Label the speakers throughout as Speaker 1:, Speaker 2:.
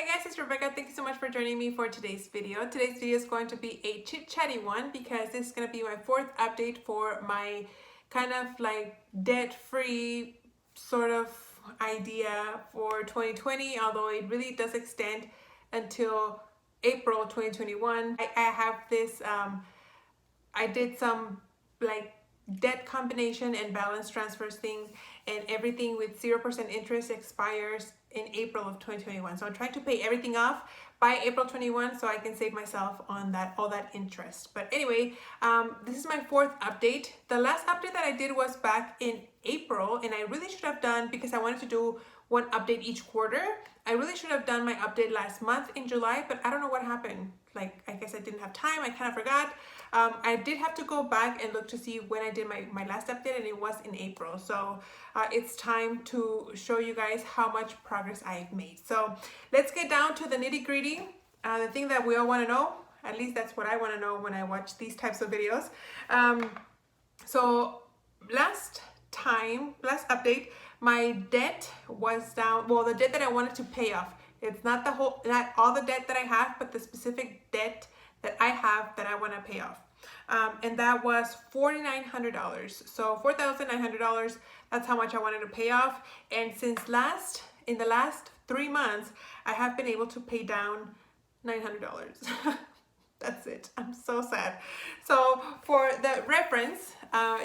Speaker 1: guys, it's Rebecca. Thank you so much for joining me for today's video. Today's video is going to be a chit-chatty one because this is going to be my fourth update for my kind of like debt-free sort of idea for 2020, although it really does extend until April 2021. I have this, I did some like debt combination and balance transfers things, and everything with 0% interest expires in April of 2021. So I'm trying to pay everything off by April 21 so I can save myself on that all that interest. But anyway, this is my fourth update. The last update that I did was back in April, and I really should have done, because I wanted to do one update each quarter, I really should have done my update last month in July, but I don't know what happened. Like, I guess I didn't have time. I kind of forgot. I did have to go back and look to see when I did my last update, and it was in April. So it's time to show you guys how much progress I've made. So let's get down to the nitty gritty, the thing that we all want to know. At least that's what I want to know when I watch these types of videos. So last update, my debt was down. Well, the debt that I wanted to pay off. It's not all the debt that I have, but the specific debt that I have that I want to pay off. And that was $4,900. So $4,900, that's how much I wanted to pay off. And in the last 3 months, I have been able to pay down $900. That's it. I'm so sad. So for the reference,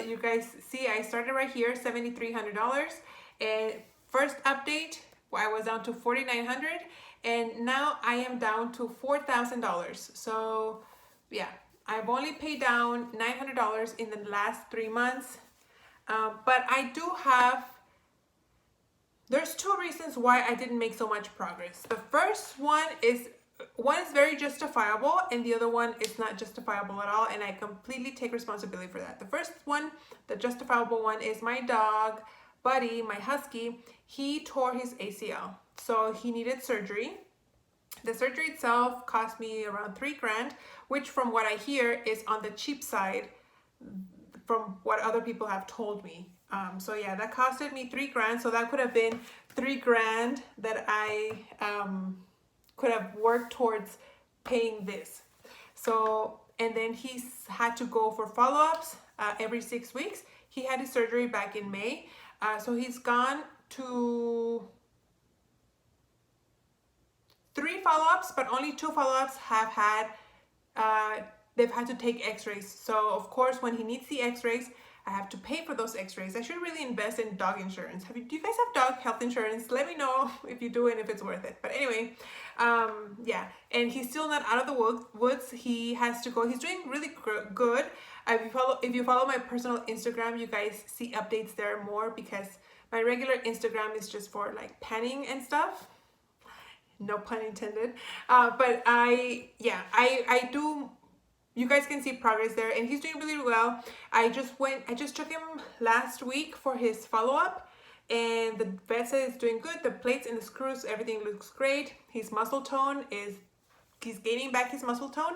Speaker 1: you guys see I started right here, $7,300. And first update, I was down to $4,900, and now I am down to $4,000. So yeah, I've only paid down $900 in the last 3 months. But I do have, there's two reasons why I didn't make so much progress. The first one is very justifiable, and the other one is not justifiable at all, and I completely take responsibility for that. The first one, the justifiable one, is my dog Buddy, my husky. He tore his ACL, so he needed surgery. The surgery itself cost me around $3,000, which from what I hear is on the cheap side from what other people have told me. So yeah, that costed me $3,000. So that could have been $3,000 that I could have worked towards paying this. So, and then he's had to go for follow-ups every 6 weeks. He had his surgery back in May. So he's gone to 3 follow-ups, but only 2 follow-ups have had, they've had to take x-rays. So of course, when he needs the x-rays, I have to pay for those x-rays. I should really invest in dog insurance. Do you guys have dog health insurance? Let me know if you do and if it's worth it. But anyway, yeah, and he's still not out of the woods. He has to go. He's doing really good. If you follow my personal Instagram, you guys see updates there more, because my regular Instagram is just for like panning and stuff. No pun intended. But I do. You guys can see progress there, and he's doing really well. I just took him last week for his follow-up, and the vet said it's doing good. The plates and the screws, everything looks great. His muscle tone he's gaining back his muscle tone,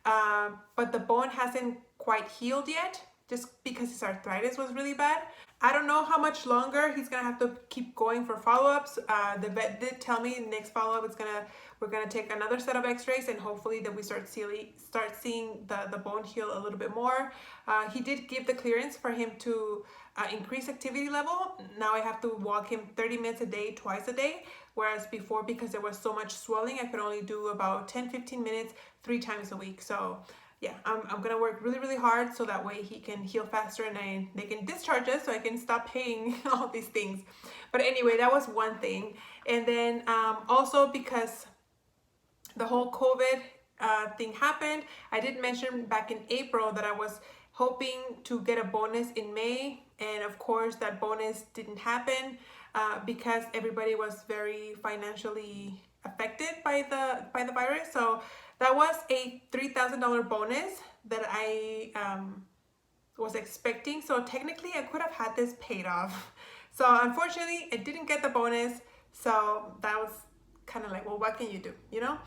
Speaker 1: but the bone hasn't quite healed yet, just because his arthritis was really bad. I don't know how much longer he's gonna have to keep going for follow-ups. The vet did tell me next follow-up we're gonna take another set of x-rays, and hopefully that we start seeing the bone heal a little bit more. He did give the clearance for him to increase activity level. Now I have to walk him 30 minutes a day, twice a day, whereas before, because there was so much swelling, I could only do about 10-15 minutes 3 times a week. So yeah, I'm gonna work really, really hard so that way he can heal faster, and they can discharge us so I can stop paying all these things. But anyway, that was one thing. And then also because the whole COVID thing happened, I did mention back in April that I was hoping to get a bonus in May, and of course that bonus didn't happen because everybody was very financially affected by the virus. So that was a $3,000 bonus that I was expecting. So technically I could have had this paid off. So unfortunately I didn't get the bonus. So that was kind of like, well, what can you do, you know?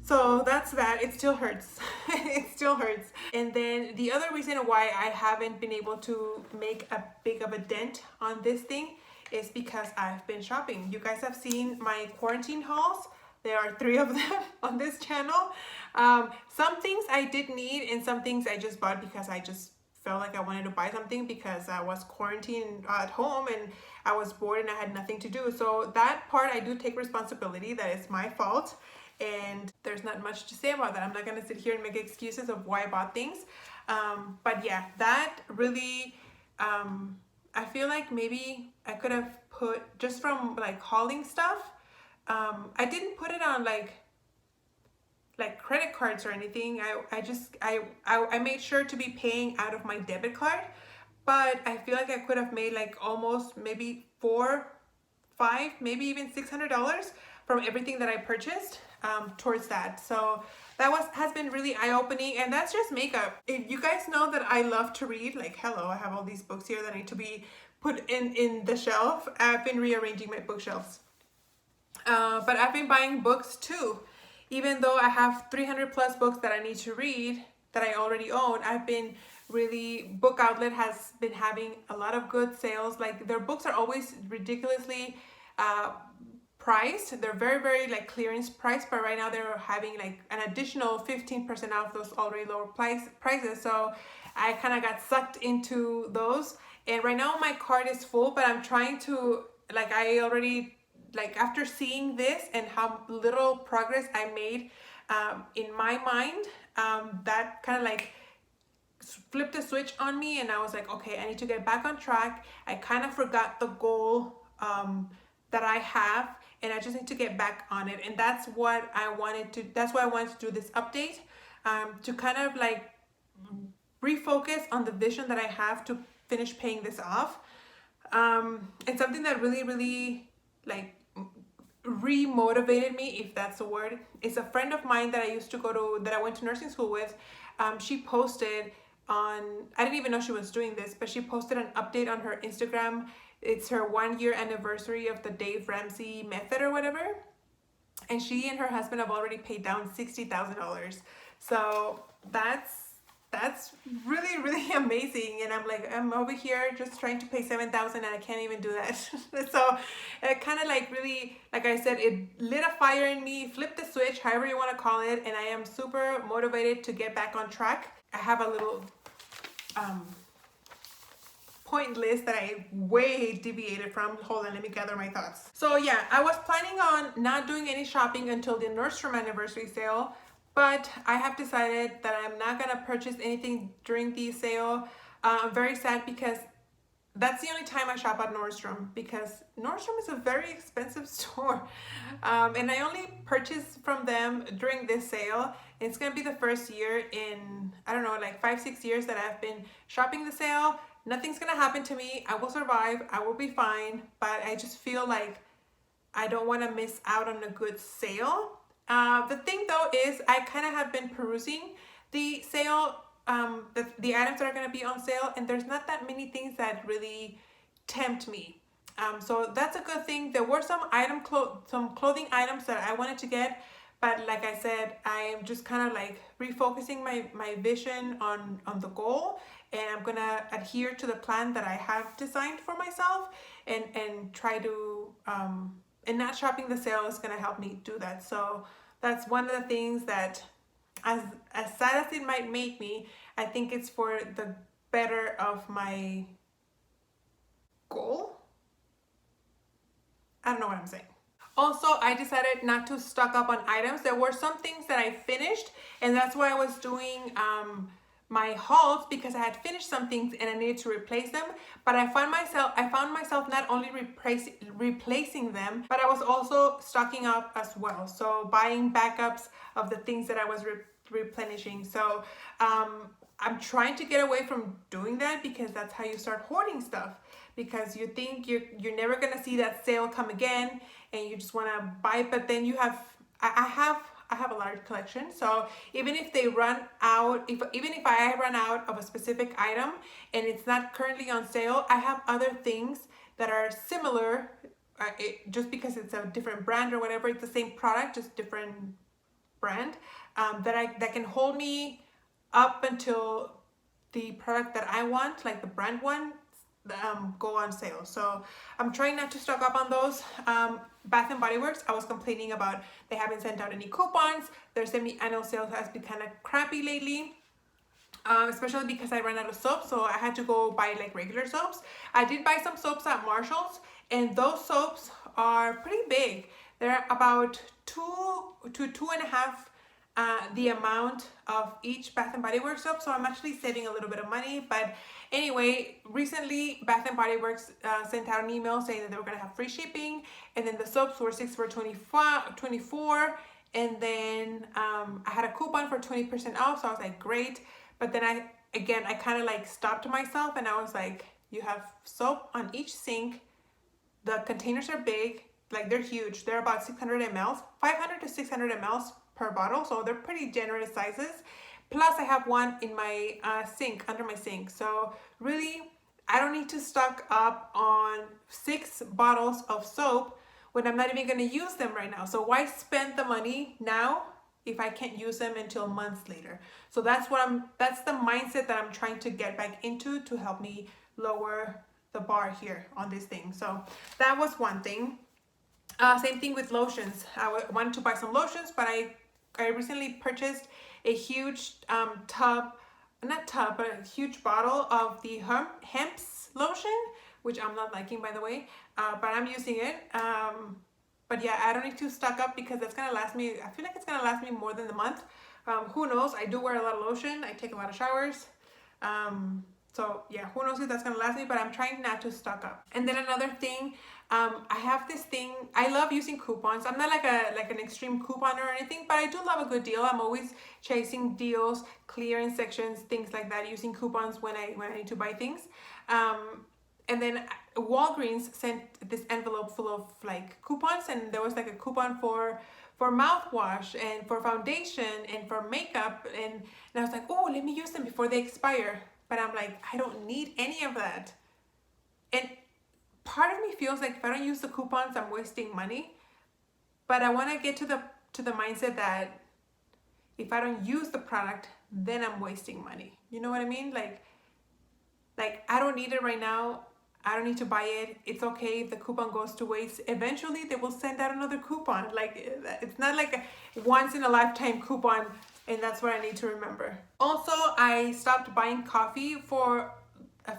Speaker 1: So that's that. It still hurts. It still hurts. And then the other reason why I haven't been able to make a big of a dent on this thing is because I've been shopping. You guys have seen my quarantine hauls. There are 3 of them on this channel. Some things I did need, and some things I just bought because I just felt like I wanted to buy something because I was quarantined at home and I was bored and I had nothing to do. So that part I do take responsibility. That is my fault. And there's not much to say about that. I'm not going to sit here and make excuses of why I bought things. But yeah, that really, I feel like maybe I could have put, just from like hauling stuff, I didn't put it on like credit cards or anything. I made sure to be paying out of my debit card, but I feel like I could have made like almost maybe 4, 5, maybe even $600 from everything that I purchased towards that. So that has been really eye-opening, and that's just makeup. If you guys know that I love to read, like hello, I have all these books here that need to be put in the shelf. I've been rearranging my bookshelves. But I've been buying books too. Even though I have 300 plus books that I need to read that I already own, I've been really, Book Outlet has been having a lot of good sales. Like their books are always ridiculously priced. They're very, very like clearance price, but right now they're having like an additional 15% off those already lower prices. So I kind of got sucked into those. And right now my cart is full, but I'm trying to, like I already, like after seeing this and how little progress I made in my mind, that kind of like flipped a switch on me, and I was like, okay, I need to get back on track. I kind of forgot the goal that I have, and I just need to get back on it. And that's what I wanted to, that's why I wanted to do this update, to kind of like refocus on the vision that I have to finish paying this off. And something that really, really like re-motivated me, if that's a word, is a friend of mine that I used to go to, that I went to nursing school with. She posted on, I didn't even know she was doing this, but she posted an update on her Instagram. It's her 1-year anniversary of the Dave Ramsey method or whatever. And she and her husband have already paid down $60,000. So that's really, really amazing. And I'm like, I'm over here just trying to pay $7,000 and I can't even do that. So it kind of like really, like I said, it lit a fire in me, flipped the switch, however you want to call it. And I am super motivated to get back on track. I have a little point list that I way deviated from. Hold on, let me gather my thoughts. So yeah, I was planning on not doing any shopping until the Nordstrom anniversary sale, but I have decided that I'm not gonna purchase anything during the sale. I'm very sad because that's the only time I shop at Nordstrom, because Nordstrom is a very expensive store. And I only purchase from them during this sale. It's gonna be the first year in, I don't know, like 5-6 years that I've been shopping the sale. Nothing's gonna happen to me. I will survive, I will be fine, but I just feel like I don't wanna miss out on a good sale. The thing though is I kind of have been perusing the sale, the items that are going to be on sale, and there's not that many things that really tempt me. So that's a good thing. There were some clothing items that I wanted to get, but like I said, I am just kind of like refocusing my vision on the goal, and I'm gonna adhere to the plan that I have designed for myself, and try to and not shopping the sale is gonna help me do that. So that's one of the things that, as sad as it might make me, I think it's for the better of my goal. I don't know what I'm saying. Also, I decided not to stock up on items. There were some things that I finished, and that's why I was doing my hauls, because I had finished some things and I needed to replace them. But I found myself not only replacing them, but I was also stocking up as well. So buying backups of the things that I was replenishing. So I'm trying to get away from doing that, because that's how you start hoarding stuff, because you think you're never gonna see that sale come again, and you just want to buy it. But then you have, I have a large collection, so even if they run out, even if I run out of a specific item and it's not currently on sale, I have other things that are similar, just because it's a different brand or whatever. It's the same product, just different brand, that can hold me up until the product that I want, like the brand one, go on sale. So I'm trying not to stock up on those. Bath and Body Works, I was complaining about they haven't sent out any coupons. Their semi-annual sale has been kind of crappy lately. Especially because I ran out of soap, so I had to go buy like regular soaps. I did buy some soaps at Marshall's, and those soaps are pretty big. They're about 2 to 2.5 the amount of each Bath and Body Works soap, so I'm actually saving a little bit of money. But anyway, recently Bath and Body Works sent out an email saying that they were gonna have free shipping, and then the soaps were 6 for 24, and then I had a coupon for 20% off, so I was like, great. But then I kind of like stopped myself, and I was like, you have soap on each sink. The containers are big, like they're huge. They're about 600 mLs, 500 to 600 mLs per bottle. So they're pretty generous sizes. Plus I have one in my sink, under my sink. So really, I don't need to stock up on 6 bottles of soap when I'm not even gonna use them right now. So why spend the money now if I can't use them until months later? So that's the mindset that I'm trying to get back into to help me lower the bar here on this thing. So that was one thing. Same thing with lotions. I wanted to buy some lotions, but I recently purchased a huge but a huge bottle of the hemp's lotion, which I'm not liking, by the way, but I'm using it. But yeah, I don't need to stock up because that's gonna last me, I feel like it's gonna last me more than a month. Who knows? I do wear a lot of lotion. I take a lot of showers. So yeah, who knows if that's gonna last me, but I'm trying not to stock up. And then another thing, I have this thing, I love using coupons. I'm not like an extreme couponer or anything, but I do love a good deal. I'm always chasing deals, clearance sections, things like that, using coupons when I need to buy things. And then Walgreens sent this envelope full of like coupons, and there was like a coupon for mouthwash and for foundation and for makeup, and I was like, oh, let me use them before they expire. But I'm like, I don't need any of that. And part of me feels like if I don't use the coupons, I'm wasting money. But I want to get to the mindset that if I don't use the product, then I'm wasting money. You know what I mean? Like I don't need it right now. I don't need to buy it. It's okay if the coupon goes to waste. Eventually, they will send out another coupon. Like, it's not like a once in a lifetime coupon, and that's what I need to remember. Also, I stopped buying coffee for a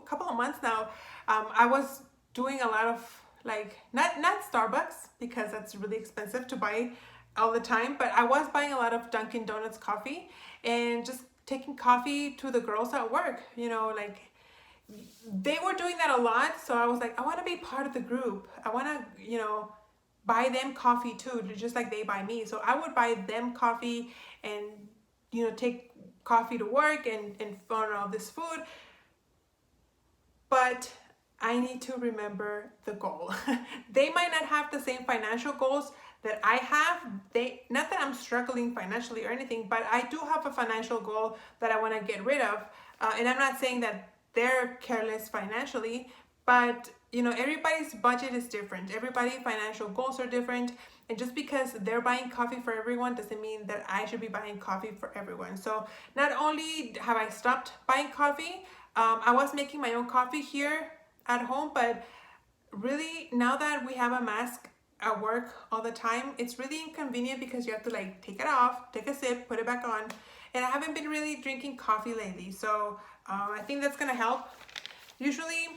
Speaker 1: couple of months now. I was doing a lot of like, not Starbucks, because that's really expensive to buy all the time, but I was buying a lot of Dunkin' Donuts coffee and just taking coffee to the girls at work, you know, like, they were doing that a lot, so I was like, I want to be part of the group. I want to, you know, buy them coffee too, just like they buy me. So I would buy them coffee and, you know, take coffee to work and for all this food. But I need to remember the goal. They might not have the same financial goals that I have. Not that I'm struggling financially or anything, but I do have a financial goal that I want to get rid of. And I'm not saying that they're careless financially, but you know, everybody's budget is different. Everybody's financial goals are different, and just because they're buying coffee for everyone doesn't mean that I should be buying coffee for everyone. So not only have I stopped buying coffee, I was making my own coffee here at home, but really now that we have a mask at work all the time, it's really inconvenient because you have to like take it off, take a sip, put it back on, and I haven't been really drinking coffee lately. So I think that's gonna help. Usually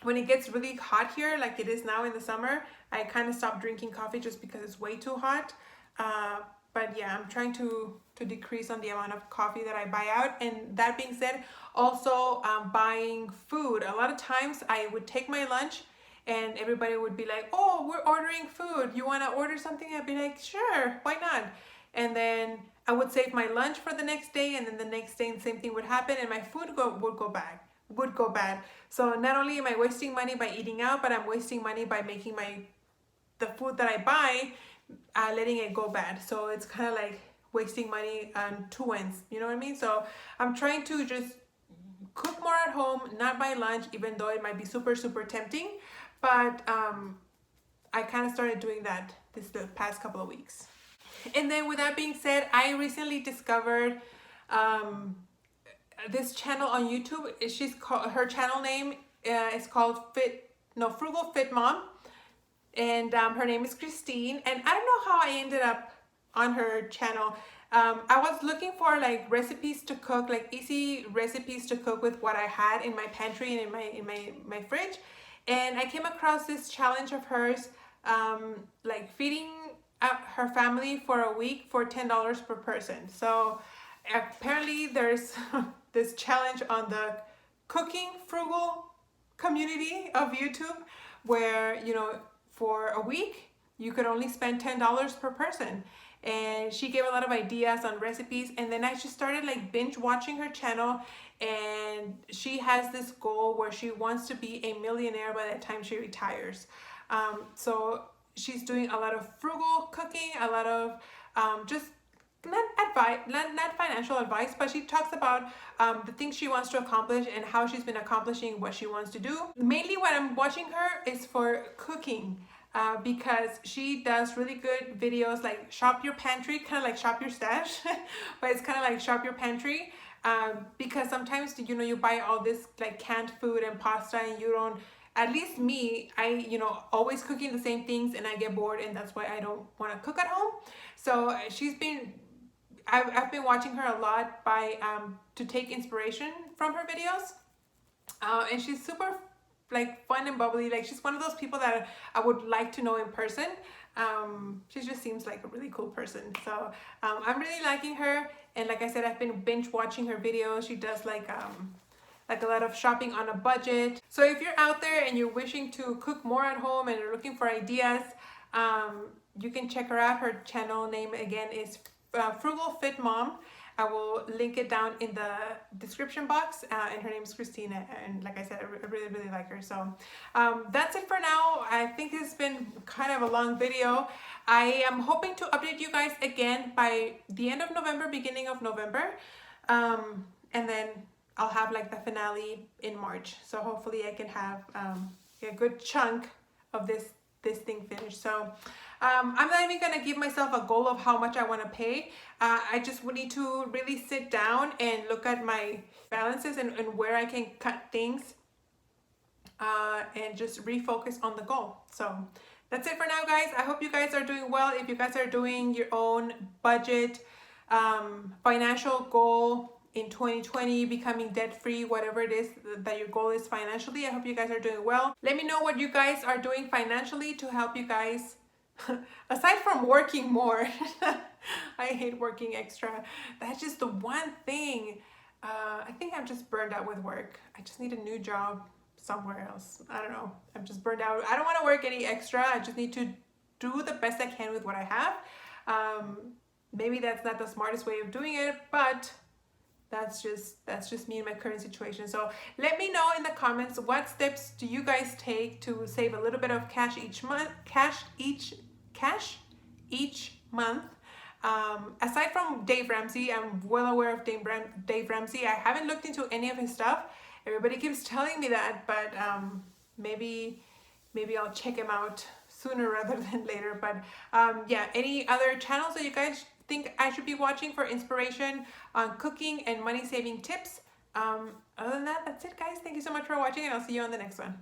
Speaker 1: when it gets really hot here, like it is now in the summer, I kind of stop drinking coffee just because it's way too hot. But yeah, I'm trying to decrease on the amount of coffee that I buy out. And that being said, also buying food. A lot of times I would take my lunch and everybody would be like, oh, we're ordering food. You want to order something? I'd be like, sure, why not? And then I would save my lunch for the next day, and then the next day the same thing would happen, and my food would go bad. So not only am I wasting money by eating out, but I'm wasting money by making the food that I buy, letting it go bad. So it's kind of like wasting money on two ends. You know what I mean? So I'm trying to just cook more at home, not buy lunch, even though it might be super, super tempting. But I kind of started doing that the past couple of weeks. And then with that being said, I recently discovered this channel on YouTube. Her channel name is called Frugal Fit Mom. and her name is Christine. And I don't know how I ended up on her channel. I was looking for like recipes to cook, like easy recipes to cook with what I had in my pantry and in my fridge, and I came across this challenge of hers, like feeding her family for a week for $10 per person. So apparently there's this challenge on the cooking frugal community of YouTube where, you know, for a week you could only spend $10 per person. And she gave a lot of ideas on recipes, and then I just started like binge watching her channel, and she has this goal where she wants to be a millionaire by the time she retires. So she's doing a lot of frugal cooking, a lot of just not advice, not financial advice, but she talks about the things she wants to accomplish and how she's been accomplishing what she wants to do. Mainly what I'm watching her is for cooking, because she does really good videos like shop your pantry, kind of like shop your stash, but it's kind of like shop your pantry, because sometimes, you know, you buy all this like canned food and pasta and you don't, at least me, I, you know, always cooking the same things and I get bored, and that's why I don't want to cook at home. So I've been watching her a lot by to take inspiration from her videos, and she's super like fun and bubbly. Like she's one of those people that I would like to know in person. She just seems like a really cool person. So I'm really liking her, and like I said, I've been binge watching her videos. She does like a lot of shopping on a budget. So if you're out there and you're wishing to cook more at home and you're looking for ideas, you can check her out. Her channel name again is Frugal Fit Mom. I will link it down in the description box, and her name is Christina, and like I said, I really like her. So that's it for now. I think it's been kind of a long video. I am hoping to update you guys again by the end of November, beginning of November, and then I'll have like the finale in March. So hopefully I can have a good chunk of this thing finished. So I'm not even gonna give myself a goal of how much I want to pay. I just would need to really sit down and look at my balances and where I can cut things, and just refocus on the goal. So that's it for now, guys. I hope you guys are doing well. If you guys are doing your own budget, financial goal in 2020, becoming debt-free, whatever it is that your goal is financially, I hope you guys are doing well. Let me know what you guys are doing financially to help you guys, aside from working more. I hate working extra. That's just the one thing. I think I'm just burned out with work. I just need a new job somewhere else. I don't know. I'm just burned out. I don't want to work any extra. I just need to do the best I can with what I have. Maybe that's not the smartest way of doing it, but that's just me in my current situation. So let me know in the comments, what steps do you guys take to save a little bit of cash each month? Aside from Dave Ramsey, I'm well aware of Dave Ramsey. I haven't looked into any of his stuff. Everybody keeps telling me that, but maybe I'll check him out sooner rather than later. But yeah, any other channels that you guys think I should be watching for inspiration on cooking and money saving tips? Other than that, that's it, guys. Thank you so much for watching, and I'll see you on the next one.